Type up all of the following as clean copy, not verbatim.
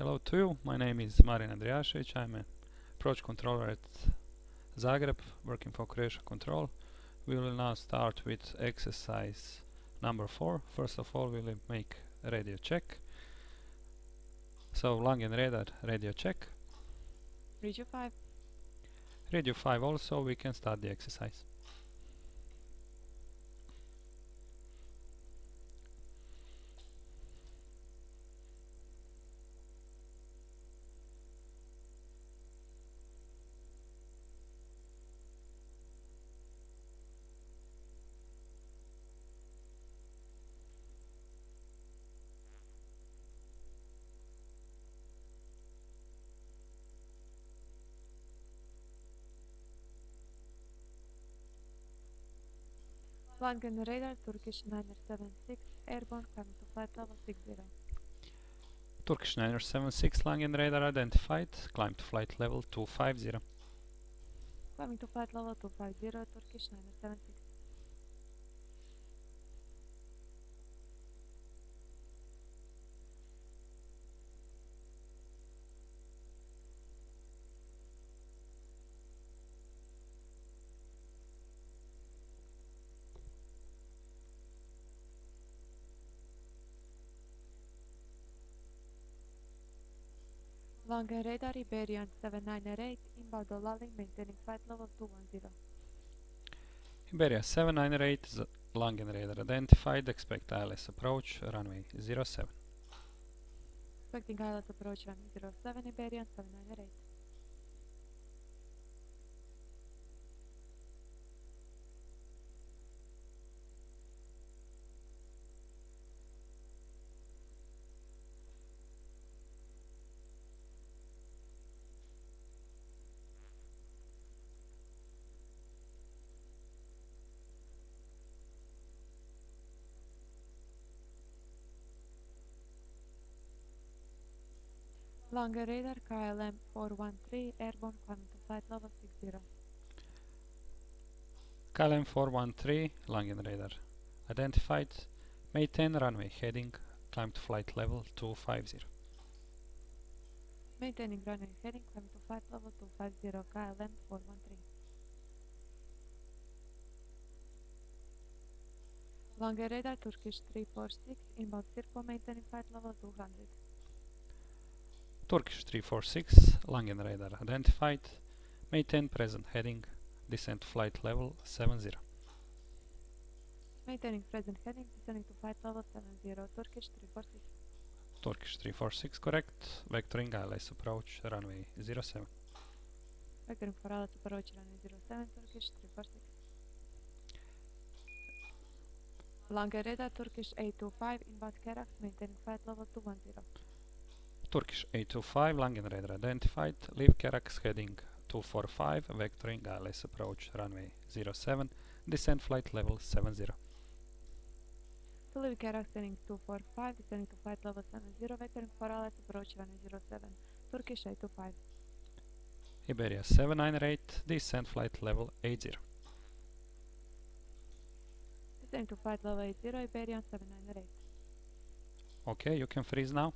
Hello to you, my name is Marin Andrijašević, I'm a project controller at Zagreb, working for Croatia Control. We will now start with exercise number 4. First of all, we will make a radio check. So, Langenredar radio check. Radio 5. Radio 5 also, we can start the exercise. Langenredar Turkish 976 airborne coming to flight level 60. Turkish 976 Langenredar identified, climb to flight level 250. Climbing to flight level 250 Turkish 976. Langenredar Iberian 798 inbound Olaling maintaining flight level 210. Iberia 798 Langenredar identified, expect ILS approach runway 07. Expecting ILS approach runway 07 Iberian 798. Langenredar KLM 413 airborne climbing to flight level 60. KLM 413 Langenredar identified, maintain runway heading, climb to flight level 250. Maintaining runway heading climbing to flight level 250 KLM 413. Langenredar Turkish 346 inbound circle maintaining flight level 200. Turkish 346 Langenredar identified, maintain present heading, descend to flight level 70. Maintaining present heading, descending to flight level 70, Turkish 346. Turkish 346 correct, vectoring ILS approach runway 07. Vectoring for ILS approach runway 07, Turkish 346. Langenredar Turkish 825 inbound Karax maintaining flight level 210. Turkish 825 Langenredar identified, leave Karax heading 245, vectoring ILS approach runway 07, descend flight level 70. To leave Karax heading 245, descending to flight level 70, vectoring for ILS approach runway 07, Turkish 825. Iberia 798, descend flight level 80. Descending to flight level 80, Iberian 798. Okay, you can freeze now.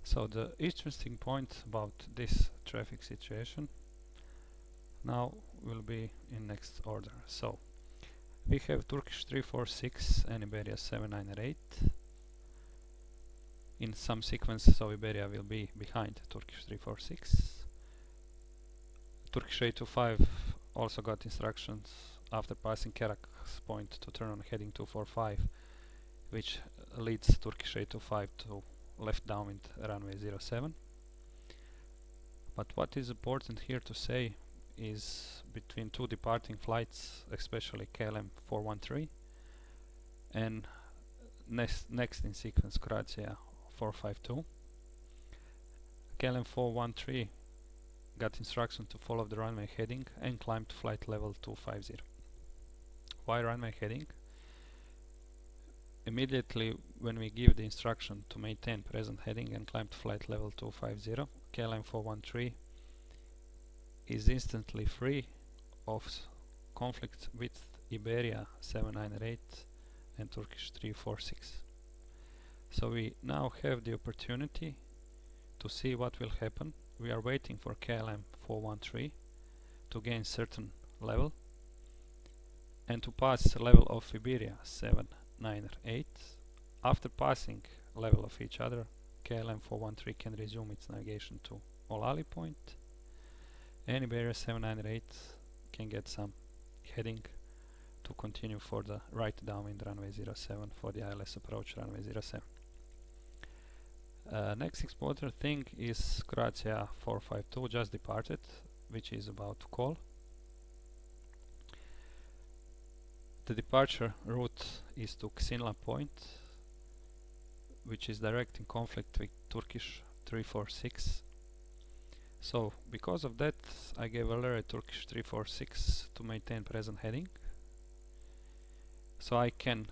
So the interesting point about this traffic situation now will be in next order. So we have Turkish 346 and Iberia 798 in some sequence, so Iberia will be behind Turkish 346. Turkish 825 also got instructions after passing Karax point to turn on heading 245, which leads Turkish 825 to left downwind runway 07. But what is important here to say is between two departing flights, especially KLM 413 and next in sequence Croatia 452, KLM 413 got instruction to follow the runway heading and climb to flight level 250. Why runway heading? Immediately when we give the instruction to maintain present heading and climb to flight level 250, KLM 413 is instantly free of conflict with Iberia 798 and Turkish 346. So we now have the opportunity to see what will happen. We are waiting for KLM 413 to gain certain level and to pass level of Iberia 798. After passing level of each other, KLM 413 can resume its navigation to Olali point, and Iberia 798 can get some heading to continue for the right downwind runway 07 for the ILS approach runway 07. Next important thing is Croatia 452 just departed, which is about to call. The departure route is to Ksinla point, which is direct in conflict with Turkish 346. So because of that, I gave alert Turkish 346 to maintain present heading, so I can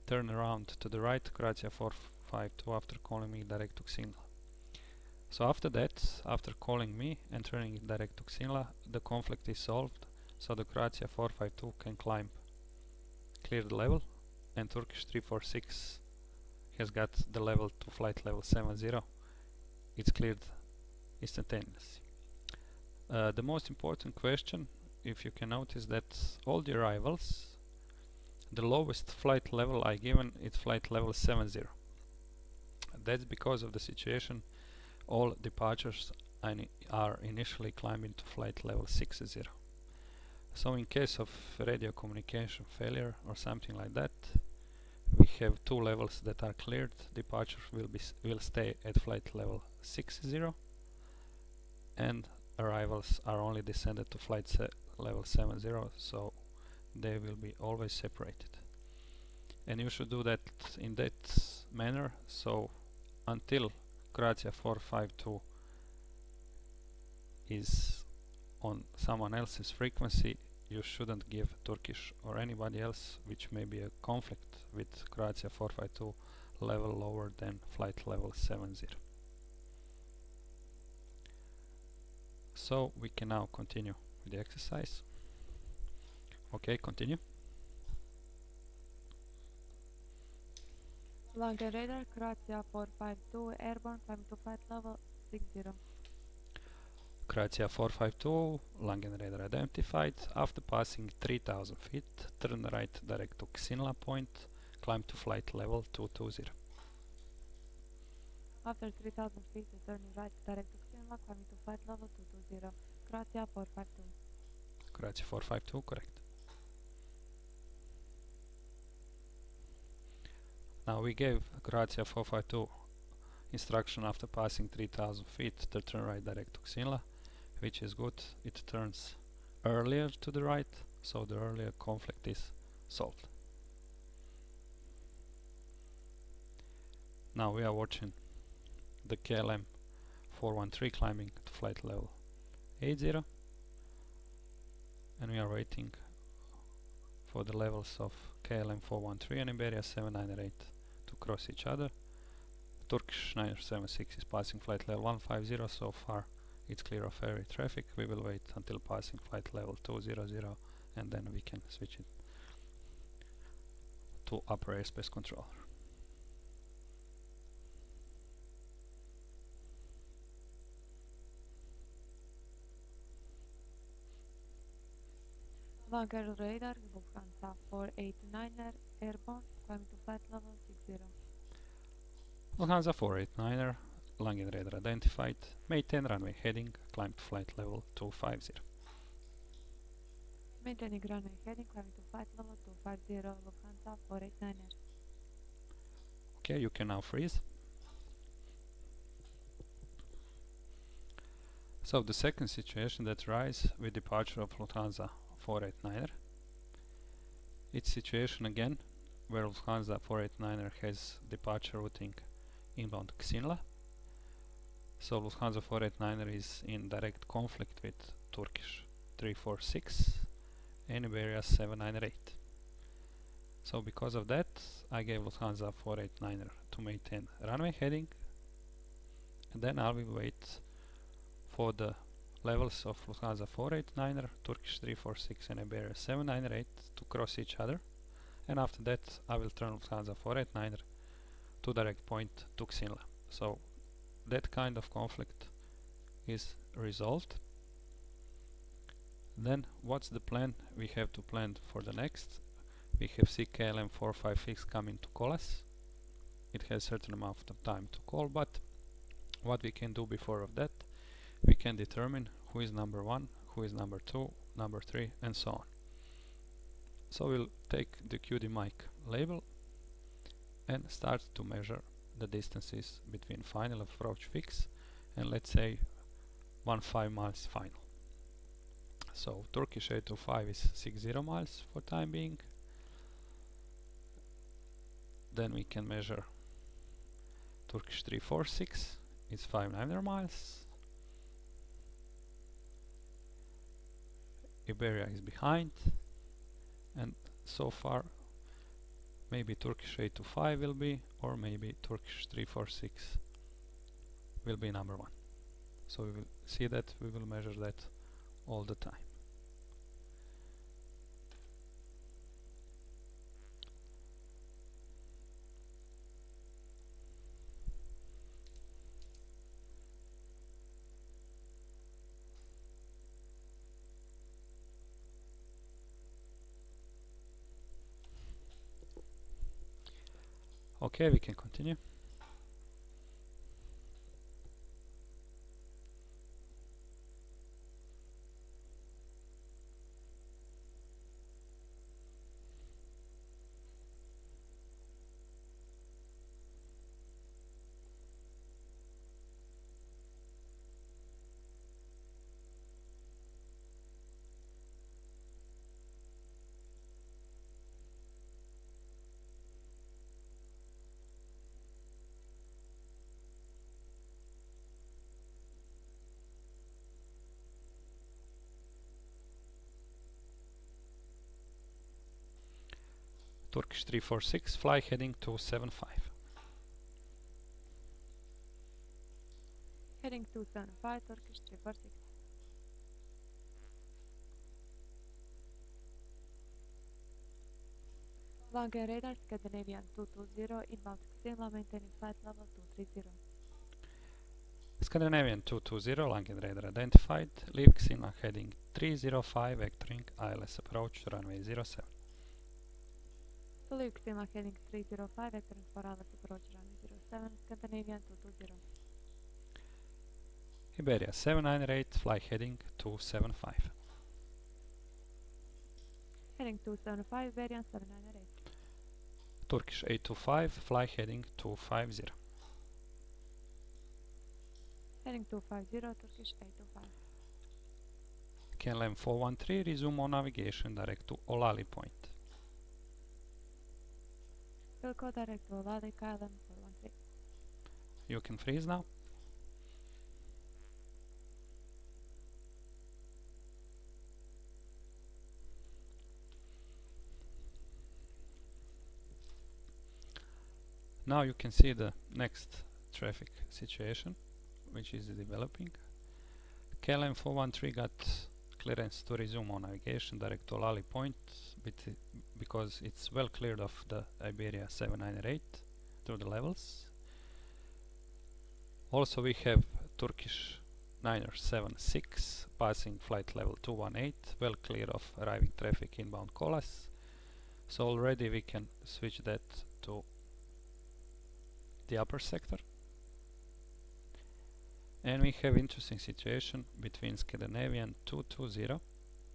turn around to the right Croatia 452 after calling me direct to Ksinla. So after that, after calling me and turning it direct to Ksinla, the conflict is solved, so the Croatia 452 can climb, clear the level, and Turkish 346 has got the level to flight level 70. It's cleared instantaneously. The most important question, if you can notice, that all the arrivals, the lowest flight level I given is flight level 70. That's because of the situation all departures are initially climbing to flight level 60. So in case of radio communication failure or something like that, we have two levels that are cleared. Departure will stay at flight level 60, and arrivals are only descended to flight level 70, so they will be always separated. And you should do that in that manner, so until Croatia 452 is on someone else's frequency, you shouldn't give Turkish or anybody else which may be a conflict with Croatia 452 level lower than flight level 70. So we can now continue with the exercise. Okay, continue. Lange radar, Croatia 452, airborne, climbing to flight level 60. Croatia 452, Langen radar identified. After passing 3000 feet, turn right direct to Ksinla point, climb to flight level 220. After 3000 feet, turning right direct to Ksinla, climbing to flight level 220. Croatia 452. Croatia 452, correct. Now we gave Croatia 452 instruction after passing 3000 feet to turn right direct to Ksinla, which is good. It turns earlier to the right, so the earlier conflict is solved. Now we are watching the KLM 413 climbing to flight level 80, and we are waiting for the levels of KLM 413 and Iberia 798 to cross each other. Turkish 976 is passing flight level 150, so far it's clear of ferry traffic. We will wait until passing flight level 200 and then we can switch it to upper airspace controller. Lange radar, Lufthansa 489er, airborne, climbing to flight level 60. Lufthansa 489er, Langen radar identified, maintain runway heading, climb to flight level 250. Maintaining runway heading, climbing to flight level 250, Lufthansa 489er. Okay, you can now freeze. So the second situation that arises with departure of Lufthansa 489er, it's situation again where Lufthansa 489er has departure routing inbound Ksinla. So Lufthansa 489er is in direct conflict with Turkish 346 and Iberia 798. So because of that, I gave Lufthansa 489er to maintain runway heading, and then I will wait for the levels of Lufthansa 489er, Turkish 346 and Iberia 798 to cross each other, and after that I will turn Lufthansa 489er to direct point to Xinla. So that kind of conflict is resolved. Then what's the plan we have to plan for the next? We have CKLM 456 coming to call us. It has certain amount of time to call, but what we can do before of that, we can determine who is number 1, who is number 2, number 3, and so on. So we'll take the QD mic label and start to measure the distances between final approach fix and let's say 15 miles final. So Turkish 825 is 60 miles for time being. Then we can measure Turkish 346, it's 590 miles. Iberia is behind, and so far maybe Turkish 825 will be, or maybe Turkish 346 will be number 1. So we will see that, we will measure that all the time. Okay, we can continue. Turkish 346, fly heading 275. Heading 275, Turkish 346. Langen radar, Scandinavian 220, inbound Xinla, maintaining flight level 230. Scandinavian 220, Langen radar identified, leave Xinla heading 305, vectoring ILS approach runway 07. To leave Xinla heading 305, vectoring for ILS approach runway 07, Scandinavian 220. Iberia 798, fly heading 275. Heading 275, Iberian 798. Turkish 825, fly heading 250. Heading 250, Turkish 825. KLM 413, resume on navigation direct to Olali point. Will go direct to Olali, KLM 413. You can freeze now. Now you can see the next traffic situation which is developing. KLM 413 got clearance to resume on navigation direct to Olali point because it's well cleared of the Iberia 798 through the levels. Also we have Turkish 976 passing flight level 218, well clear of arriving traffic inbound Colas. So already we can switch that to the upper sector. And we have interesting situation between Scandinavian 220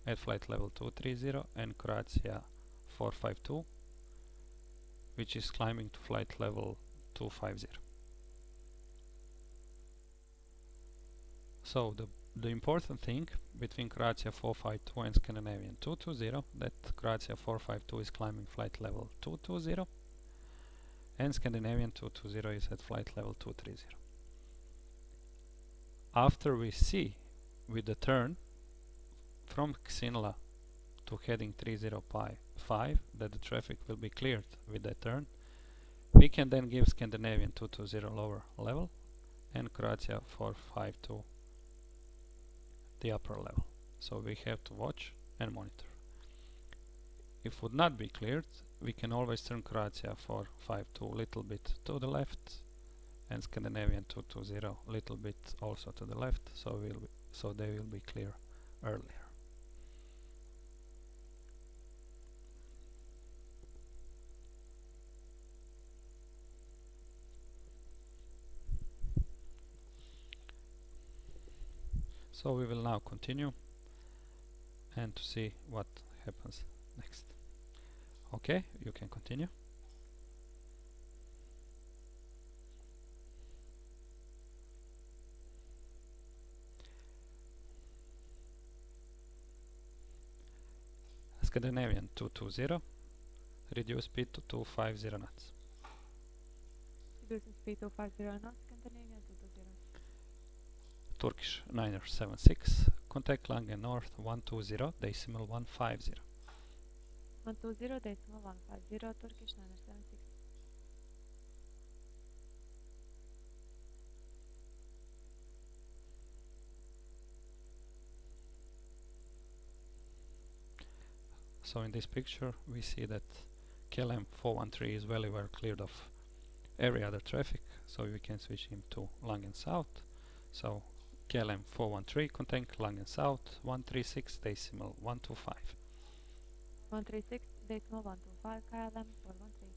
at flight level 230 and Croatia 452, which is climbing to flight level 250. So the important thing between Croatia 452 and Scandinavian 220, that Croatia 452 is climbing flight level 220 and Scandinavian 220 is at flight level 230. After we see with the turn from Xinla to heading 305 that the traffic will be cleared with that turn, we can then give Scandinavian 220 lower level and Croatia 452 the upper level. So we have to watch and monitor. if would not be cleared, we can always turn Croatia 452 little bit to the left and Scandinavian 220 little bit also to the left, so they will be clear earlier. So we will now continue and to see what happens next. Okay, you can continue. Scandinavian 220, reduce speed to 250 knots. Reducing speed to 50 knots, Scandinavian 220. Turkish 976, contact Langen North 120 decimal 150. 120 decimal 150, Turkish 976. So in this picture we see that KLM 413 is very well cleared of every other traffic, so we can switch him to Langen South. So KLM 413 contact Langen South 136 decimal 125. 136 decimal 125, KLM 413.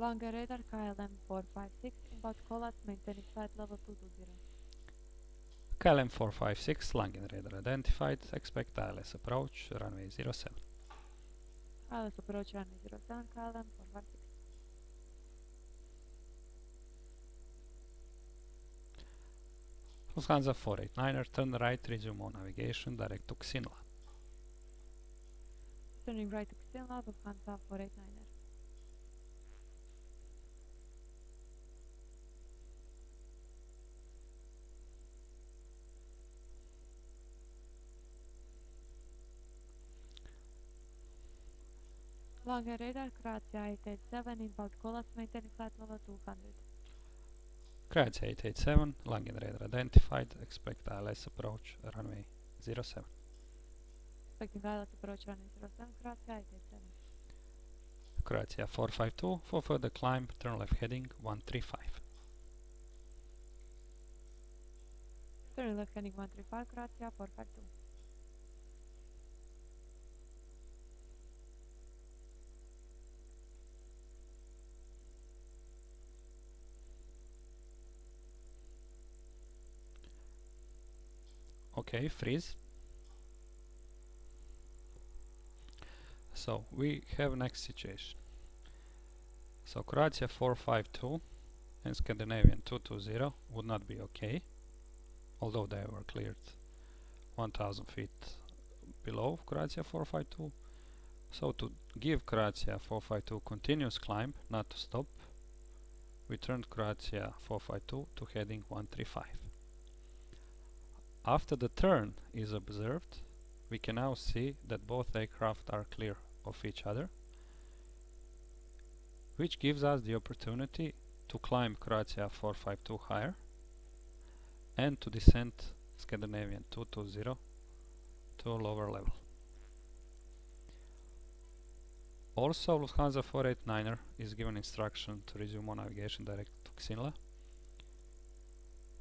Langen radar KLM 456, inbound Kolat, maintaining flight level 220. KLM 456, Langen radar identified, expect ILS approach, runway 07. ILS approach runway 07, KLM 456. Lufthansa 489er, turn right, resume on navigation, direct to Xinla. Turning right to Xinla, Lufthansa 489er. Langen radar, Croatia 887, inbound Kolat, maintaining flight level 200. Croatia 887, Langen radar identified, expect ILS approach, runway 07. Expecting ILS approach runway 07, Croatia 887. Croatia 452, for further climb, turn left heading 135. Turning left heading 135, Croatia 452. Okay, freeze. So we have next situation. So Croatia 452 and Scandinavian 220 would not be okay, although they were cleared 1000 feet below Croatia 452. So to give Croatia 452 continuous climb, not to stop, we turned Croatia 452 to heading 135. After the turn is observed, we can now see that both aircraft are clear of each other, which gives us the opportunity to climb Croatia 452 higher and to descend Scandinavian 220 to a lower level. Also, Lufthansa 489er is given instruction to resume on navigation direct to Xinla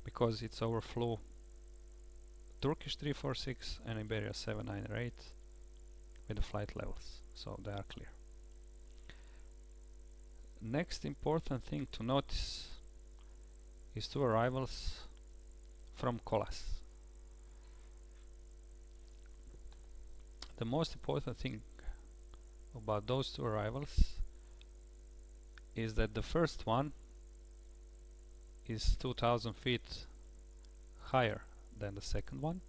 because it's overflew Turkish 346 and Iberia 798 with the flight levels, so they are clear. Next important thing to notice is two arrivals from Kolas. The most important thing about those two arrivals is that the first one is 2000 feet higher than the second one.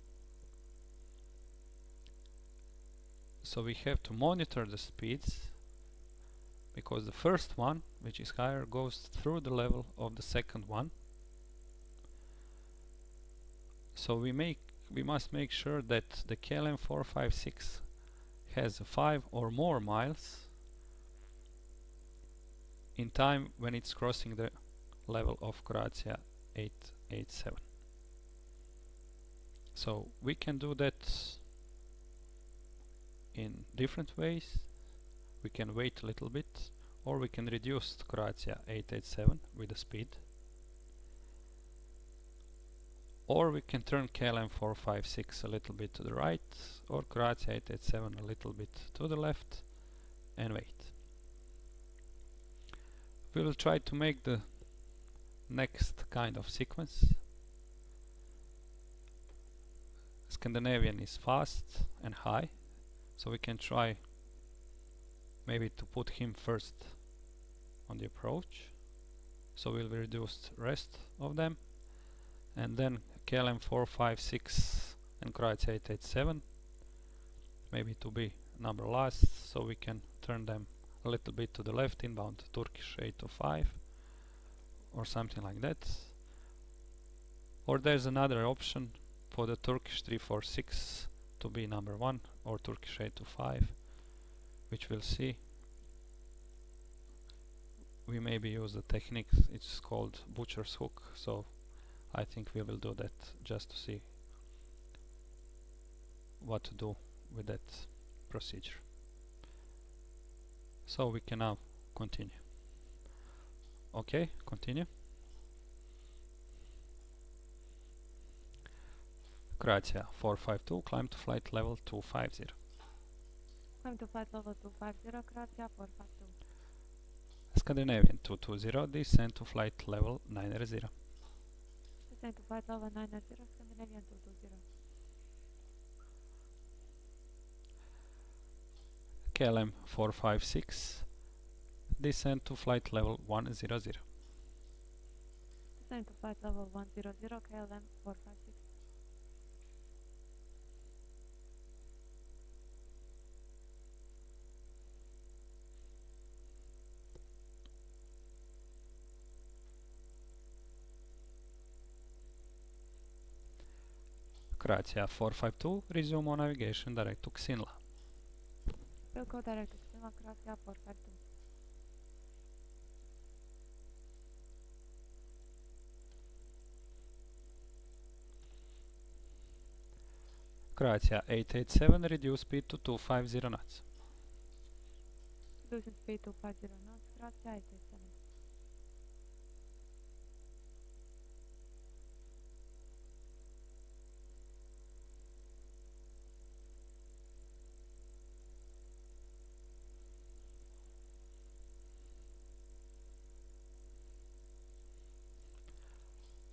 So we have to monitor the speeds because the first one, which is higher, goes through the level of the second one. So we must make sure that the KLM 456 has 5 or more miles in time when it's crossing the level of Croatia 887. So we can do that in different ways. We can wait a little bit, or we can reduce Croatia 887 with the speed, or we can turn KLM 456 a little bit to the right, or Croatia 887 a little bit to the left, and wait. We will try to make the next kind of sequence. Scandinavian is fast and high, so we can try maybe to put him first on the approach. So we'll reduce the rest of them, and then KLM 456 and Croatia 887 maybe to be number last, so we can turn them a little bit to the left inbound Turkish 805 or something like that. Or there's another option for the Turkish 346 to be number 1, or Turkish 825, which we'll see. We maybe use the technique, it's called butcher's hook, so I think we will do that just to see what to do with that procedure. So we can now continue. Okay, continue. Croatia 452, climb to flight level 250. Climb to flight level 250, Croatia 452. Scandinavian 220, descend to flight level 90. Descend to flight level 90, Scandinavian 220. KLM 456, descend to flight level 100. Descend to flight level 100, KLM 456. Croatia 452, resume on navigation direct to Xinla. We'll go direct to Xinla, Croatia 452. Croatia 887, reduce speed to 250 knots. Reducing speed to 50 knots, Croatia 887.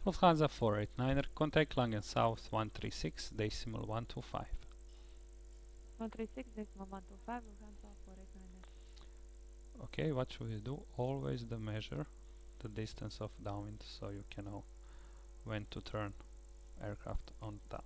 Lufthansa 489er, contact Langen South 136, decimal 125. 136, decimal 125, Lufthansa 489er. Okay, what should we do? Always the measure the distance of downwind, so you can know when to turn aircraft on down.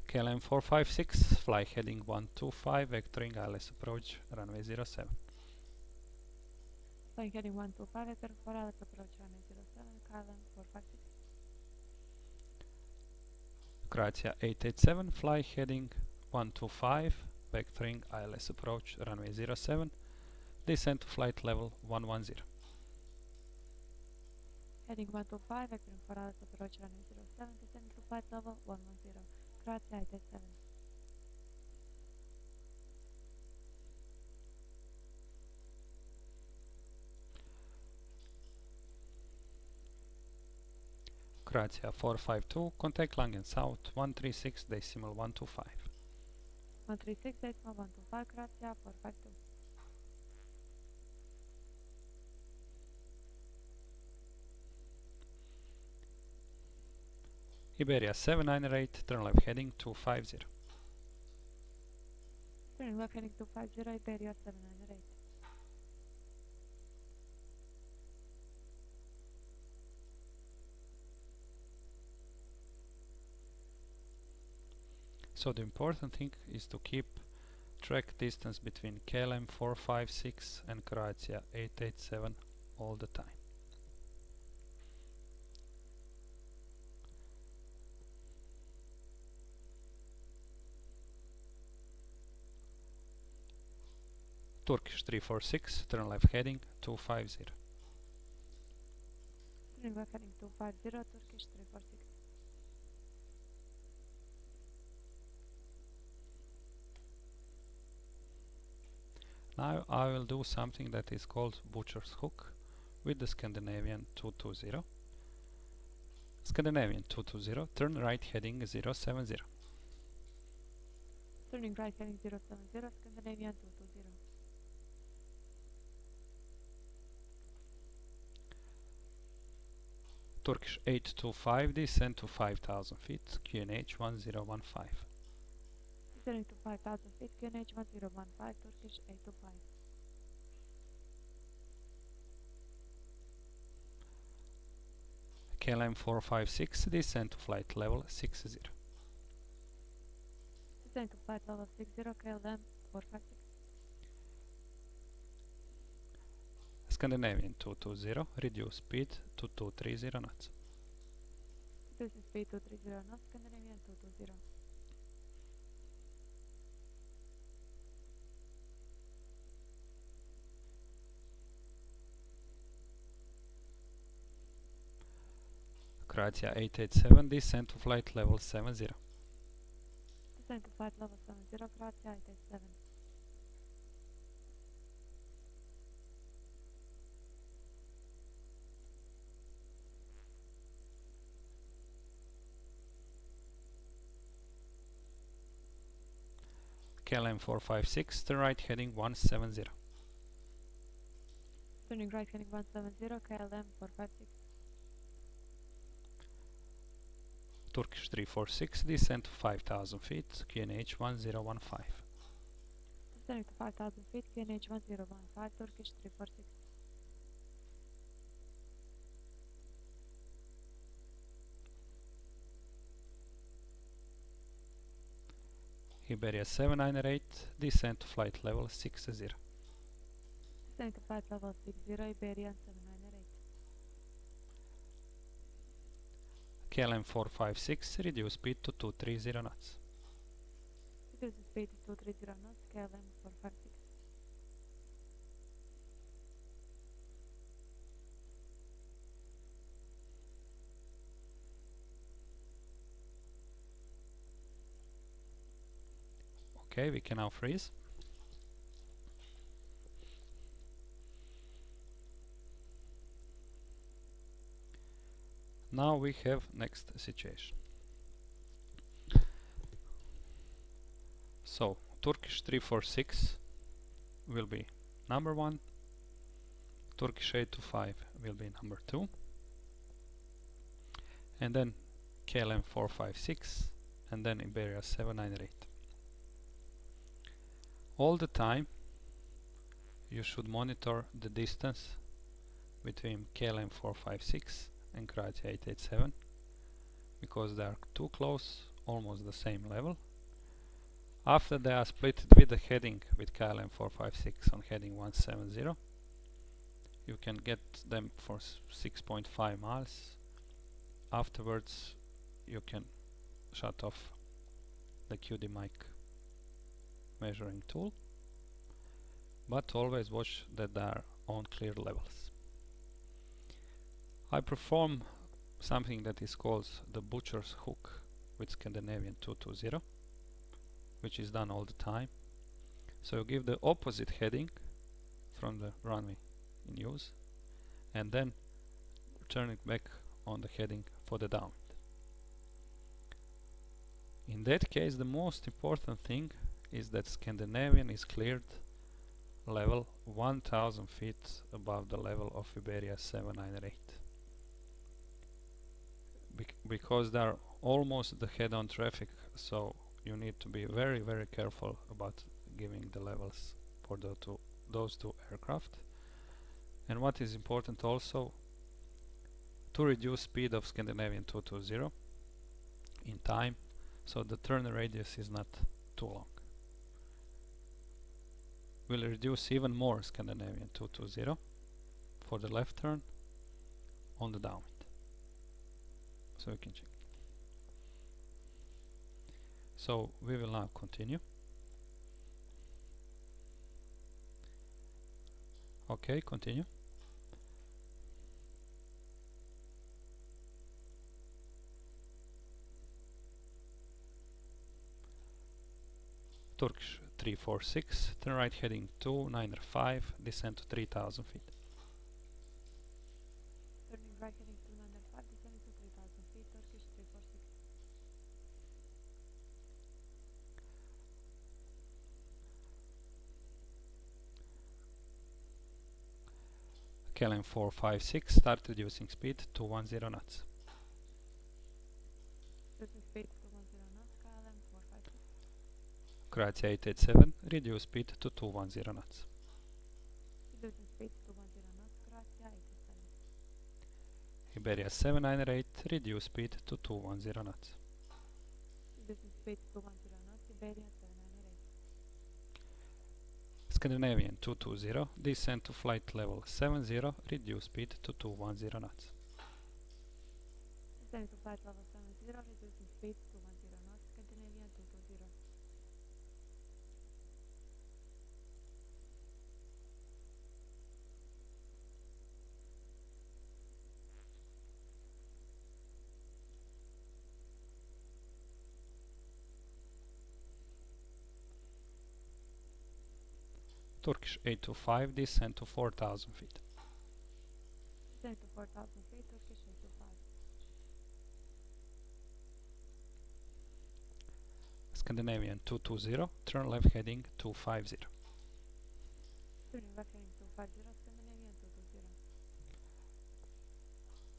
KLM 456, fly heading 125, vectoring ILS approach, runway 07. Flying heading 125, vector for ILS approach, runway 07, KLM 456. Croatia 887, fly heading 125, vectoring ILS approach, runway 07, descend to flight level 110. Heading 125, vectoring for ILS approach, runway 07, descending to flight level 110. Croatia 887. Croatia 452, contact Langen South 136, decimal 125. 136, decimal 125, Croatia 452. Iberia 798, turn left heading 250. Turning left heading 250, Iberia 798. So the important thing is to keep track distance between KLM 456 and Croatia 887 all the time. Turkish 346, turn left heading 250. Turning left heading 250, Turkish 346. Now I will do something that is called butcher's hook with the Scandinavian 220. Scandinavian 220, turn right heading 070. Turning right heading 070, Scandinavian 220. Turkish 825, descend to 5000 feet, QNH 1015. Descending to 5000 feet, QNH 1015, Turkish 825. KLM 456, descend to flight level 60. Descending to flight level 60, KLM 456. Scandinavian 220, reduce speed to 230 knots. Reducing speed to 230 knots, Scandinavian 220. Croatia 887, descend to flight level 70. Descending to flight level 70, Croatia 887. KLM 456, turn right heading 170. Turning right heading 170, KLM 456. Turkish 346, descend to 5000 feet, QNH 1015. Descending to 5000 feet, QNH 1015, Turkish 346. Iberia 798, descend to flight level 60. Descending to flight level 60, Iberian 798. KLM 456, reduce speed to 230 knots. Reducing speed to 230 knots, KLM 456. Okay, we can now freeze. Now we have next situation. So Turkish 346 will be number 1, Turkish 825 will be number 2, and then KLM 456, and then Iberia 798. All the time you should monitor the distance between KLM 456 and Croatia 887 because they are too close, almost the same level. After they are split with the heading with KLM 456 on heading 170, you can get them for 6.5 miles. Afterwards you can shut off the QD mic measuring tool, but always watch that they are on clear levels. I perform something that is called the butcher's hook with Scandinavian 220, which is done all the time. So you give the opposite heading from the runway in use and then turn it back on the heading for the downwind. In that case, the most important thing is that Scandinavian is cleared level 1000 feet above the level of Iberia 798. Because they are almost the head-on traffic, so you need to be very careful about giving the levels for those two aircraft. And what is important also, to reduce speed of Scandinavian 220 in time, so the turn radius is not too long. will reduce even more Scandinavian 220 for the left turn on the downwind. So you can check. So we will now continue. Okay, continue. Turkish 346, turn right heading 295, descend to 3000 feet. Turning right heading 295, descending to 3000 feet, Turkish 346. KLM 456, start reducing speed to 10 knots. Reducing speed to 10 knots, KLM 456. Croatia 887, reduce speed to 210 knots. Reducing speed to 10 knots, Croatia 887. Iberia 798, reduce speed to 210 knots. Reducing speed to 10 knots, Iberia 798. Scandinavian 220, descend to flight level 70, reduce speed to 210 knots. Descending to flight level 70, reducing speed to 10 knots, Scandinavian 220. Turkish 825, descend to 4000 feet. Descending to 4000 feet, Turkish 825. Scandinavian 220, turn left heading 250. Turning left heading 250, Scandinavian 220.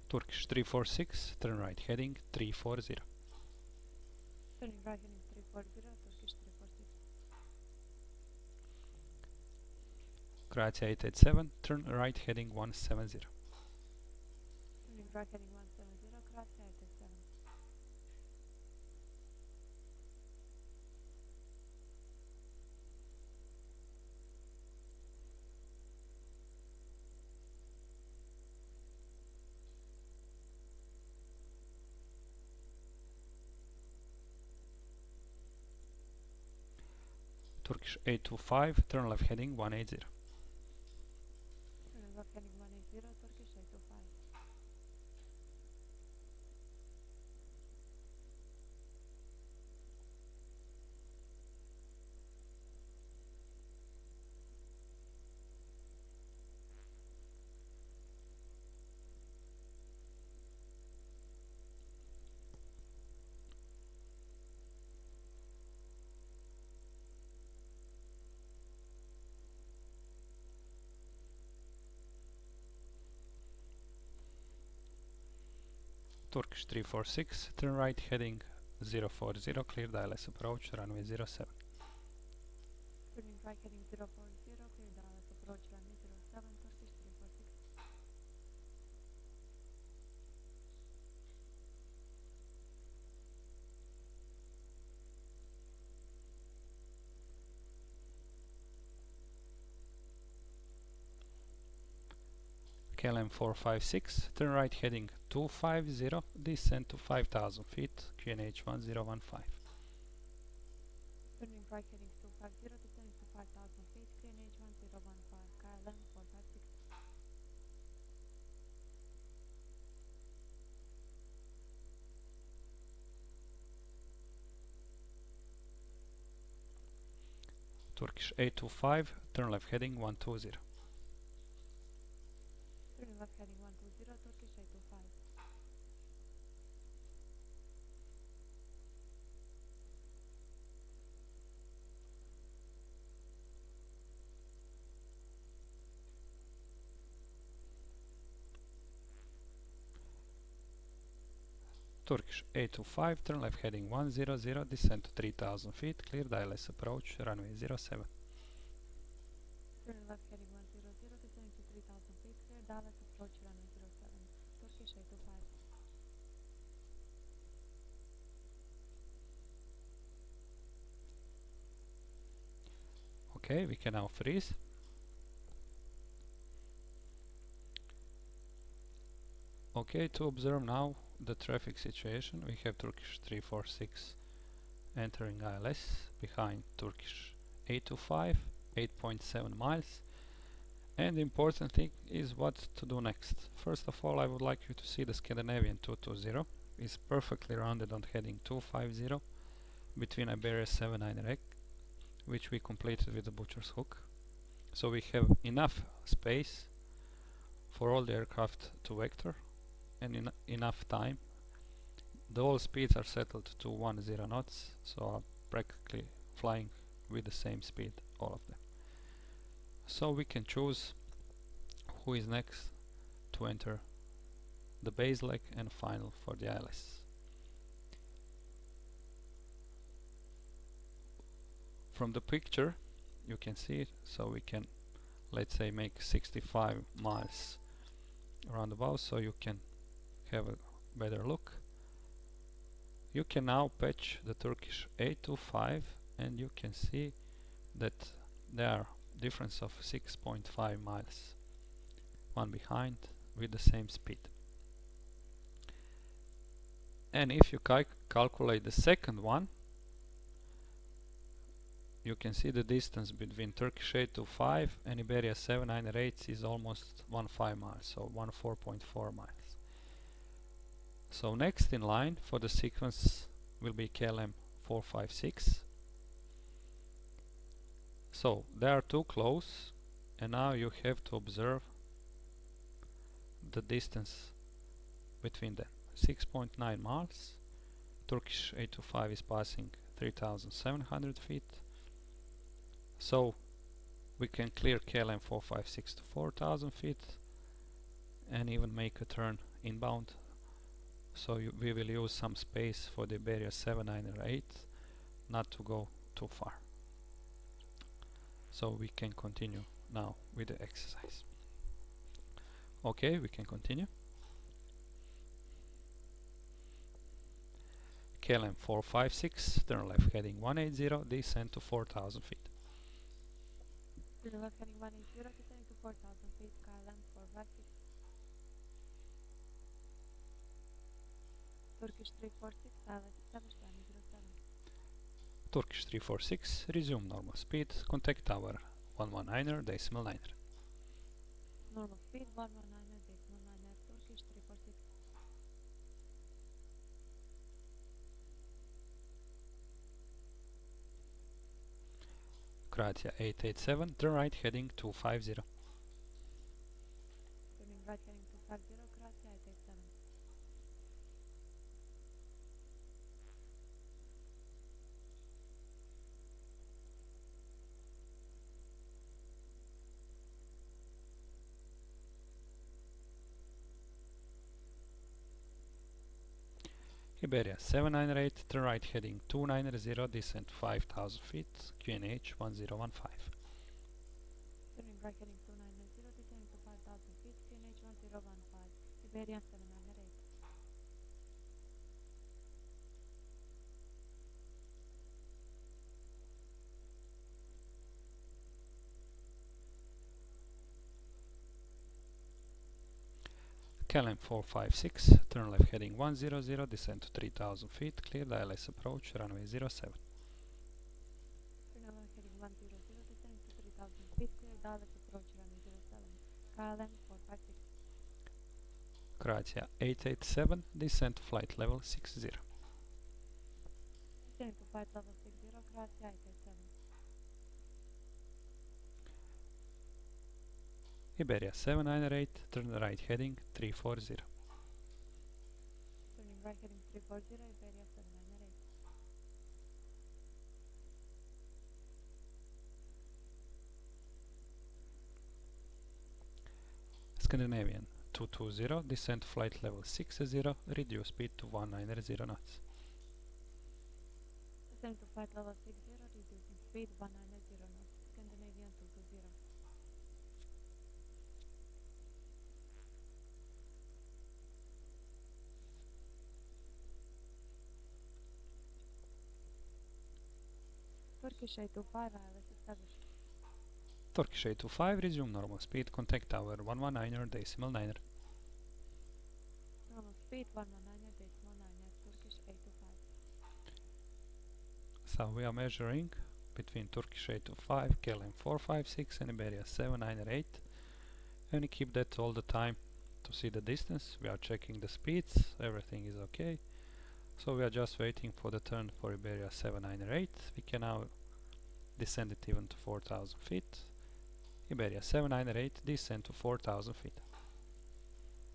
Turkish 346, turn right heading 340. Turning right heading 340, Turkish 346. Croatia 887, turn right heading 170. Turning right heading 170, Croatia 887. Turkish 825, turn left heading 180. Turning left heading 180, Turkish 825. Turkish 346, turn right heading 040, clear ILS approach, runway 07. Turning right heading 040, clear Dallas approach runway 07, Turkish 346. KLM 456, turn right heading 250, descend to 5000 feet, QNH 1015. Turning right heading 250, descending to 5000 feet, QNH 1015, KLM 456. Turkish 825, turn left heading 120. Turning left heading 120, Turkish 825. Turkish 825, turn left heading 100, descend to 3000 feet, clear ILS approach, runway 07. Turning left heading 100, descending to 3000 feet, clear Dallas approach runway 07, Turkish 825. Okay, we can now freeze. Okay, to observe now the traffic situation, we have Turkish 346 entering ILS behind Turkish A25, 8.7 miles. And the important thing is what to do next. First of all, I would like you to see the Scandinavian 220 is perfectly rounded on heading 250 between Iberia 79 rec, which we completed with the butcher's hook. So we have enough space for all the aircraft to vector and enough time. The all speeds are settled to 10 knots, so are practically flying with the same speed, all of them. So we can choose who is next to enter the base leg and final for the ILS. From the picture you can see it, so we can, let's say, make 65 miles roundabout, so you can have a better look. You can now patch the Turkish A25 and you can see that there are difference of 6.5 miles, one behind with the same speed. And if you calculate the second one, you can see the distance between Turkish A25 and Iberia 798 is almost 15 miles, so 14.4 miles. So next in line for the sequence will be KLM 456. So they are too close, and now you have to observe the distance between them. 6.9 miles. Turkish A25 is passing 3,700 feet. So we can clear KLM 456 to 4,000 feet and even make a turn inbound. So we will use some space for the Iberia 798 not to go too far. So we can continue now with the exercise. Okay, we can continue. KLM 456, turn left heading 180, descend to 4,000 feet. Turn left heading 180, descending to 4,000 feet, KLM 456. Turkish 346, ILS established 107. Turkish 346, resume normal speed, contact tower 119er, decimal 9er. Normal speed 119, decimal 9, Turkish 346. Croatia 887, turn right heading 250. Turning right heading 250, Croatia 887. Iberia 798, turn right heading 290, descend 5,000 feet, QNH 1015. Turning right heading 290, descending to 5,000 feet, QNH 1015, Iberia 798. KLM 456, turn left heading 100, descend to 3,000 feet, clear the ILS approach, runway 07. Turning left heading 100, descending to 3,000 feet, clear ILS approach, runway 07. KLM 456. Croatia 887, descend to flight level 60. Descending to flight level 60, Croatia 887. Iberia 798, turn right heading 340. Turning right heading 340, Iberia 798. Scandinavian 220, descend to flight level 60, reduce speed to 190 knots. Descending to flight level 60, reducing speed 190 knots, Scandinavian 220. Turkish 825, ILS established. Turkish 825, resume normal speed, contact tower 119er decimal 9er. Normal speed 119 decimal 9 Turkish 825. So we are measuring between Turkish 825, KLM 456 and Iberia 798, and we keep that all the time to see the distance. We are checking the speeds, everything is okay. So we are just waiting for the turn for Iberia 798. We can now descend it even to 4000 feet. Iberia 798, descend to 4000 feet.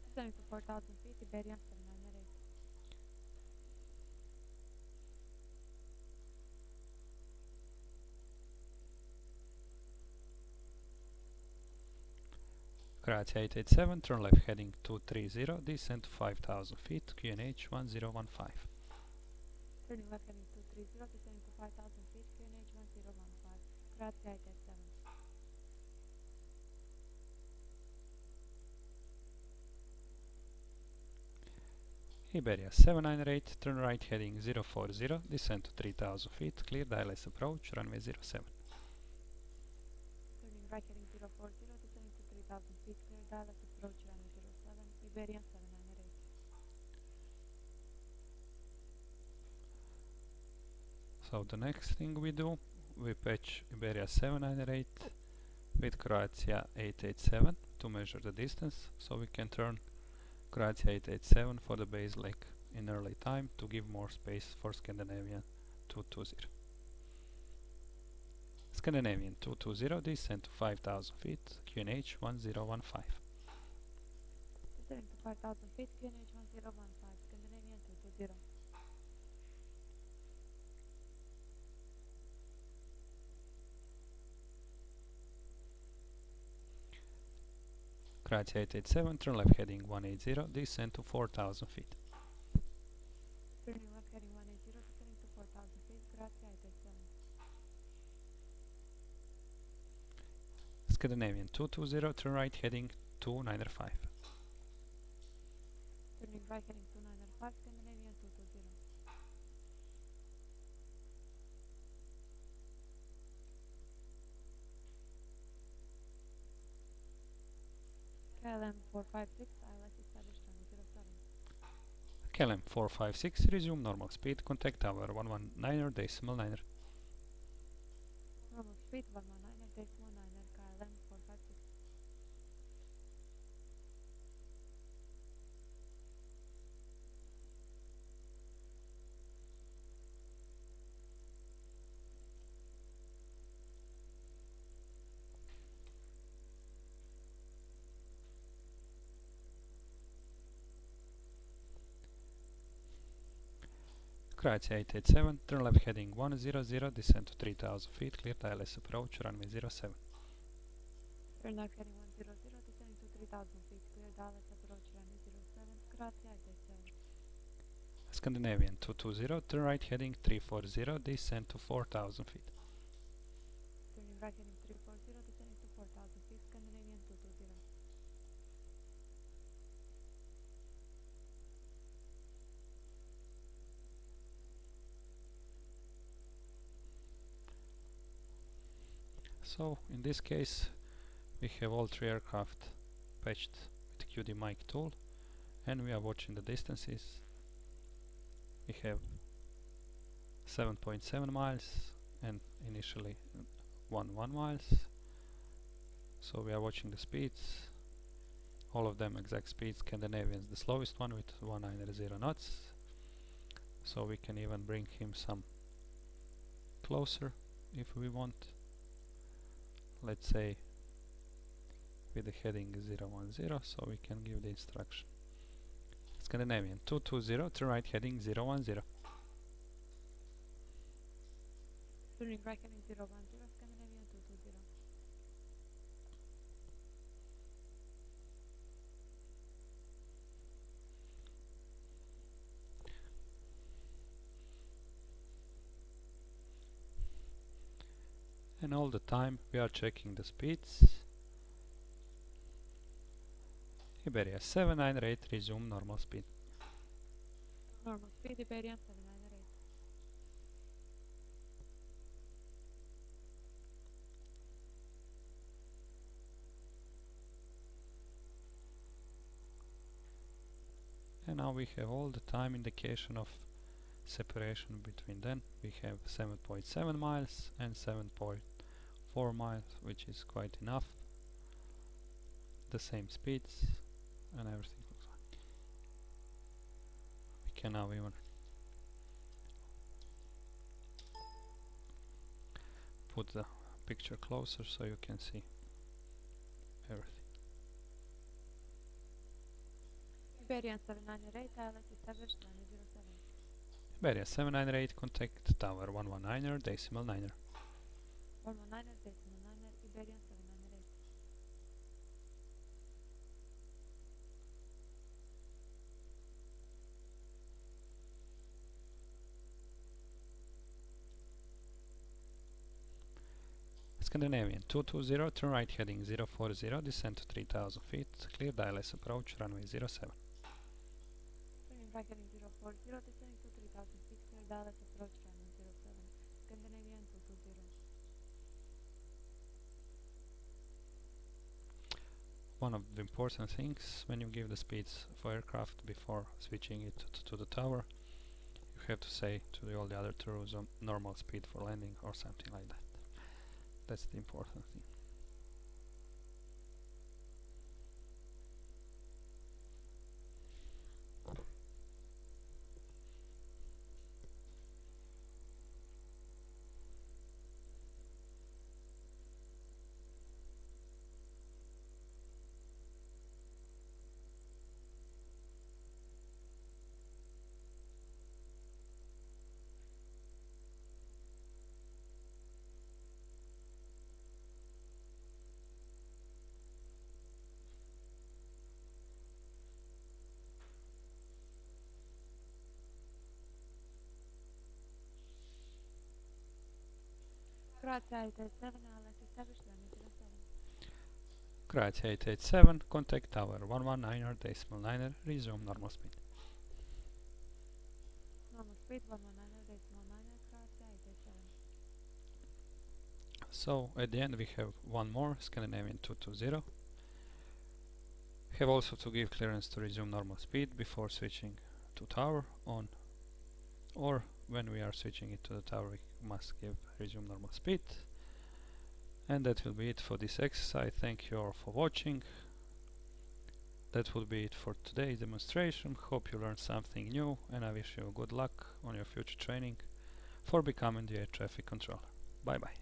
Descending to 4000 feet, Iberian 798. Croatia 887, turn left heading 230, descend to 5000 feet, QNH 1015. Turning left heading 230, descending to 5000 feet, QNH 1015. Croatia 887. Iberia 798, turn right heading 040, descend to 3000 feet, clear ILS approach, runway 07. Turning right heading 040, descending to 3000 feet, clear ILS approach, runway 07, Iberian 798. So the next thing we do, we patch Iberia 798 with Croatia 887 to measure the distance, so we can turn Croatia 887 for the base leg in early time to give more space for Scandinavian 220. Scandinavian 220, descend to 5000 feet, QNH 1015. Descending to 5000 feet, QNH 1015, Scandinavian 220. Croatia 887, turn left heading 180, descend to 4000 feet. Turning left heading 180, descending to 4000 feet, Croatia 887. Scandinavian 220, turn right heading 295. Turning right heading 295, Scandinavian 220. KLM 456, ILS established runway 07. KLM 456, resume normal speed, contact tower 119er decimal 9er. Normal speed 119 decimal 9 KLM 456. Croatia 887, turn left heading 100, descend to 3000 feet, clear ILS approach, runway 07. Turn left heading 100, descending to 3000 feet, clear ILS approach runway 07, Croatia 887. Scandinavian 220, turn right heading 340, descend to 4000 feet. Turning right heading 340, descending to 4000 feet, Scandinavian 220. So in this case we have all three aircraft patched with QD mic tool, and we are watching the distances. We have 7.7 miles and initially 1 miles. So we are watching the speeds, all of them exact speeds. Scandinavian's the slowest one with 190 knots, so we can even bring him some closer if we want. Let's say with the heading 010, so we can give the instruction. Scandinavian 220, turn right heading 010. Turning right heading 010, Scandinavian 220. And all the time we are checking the speeds. Iberia 798, resume normal speed. Normal speed, Iberian 798. now we have all the time indication of separation between them. We have 7.7 miles and 7.4 miles, which is quite enough. The same speeds and everything looks fine. We can now even put the picture closer so you can see everything. Iberian 798, ILS established 907. Iberia 798, contact tower 119er, decimal 9er. 119er, decimal 9er, Iberian 798. Scandinavian 220, turn right heading 040, descend to 3000 feet, clear ILS approach, runway 07. Turning right heading 040, descending to 3000 feet, clear ILS approach, runway 07. Scandinavian 220. One of the important things when you give the speeds for aircraft before switching it to the tower, you have to say to all the other crews normal speed for landing or something like that. That's the important thing. Croatia 887, ILS established 907. Croatia 887, contact tower 119er, decimal 9er, resume normal speed. Normal speed 119er, decimal 9er, Croatia 887. So at the end we have one more, Scandinavian 220. Have also to give clearance to resume normal speed before switching to tower on, or when we are switching it to the tower we must give resume normal speed. And that will be it for this exercise. Thank you all for watching. That will be it for today's demonstration. Hope you learned something new, and I wish you good luck on your future training for becoming the air traffic controller. Bye bye.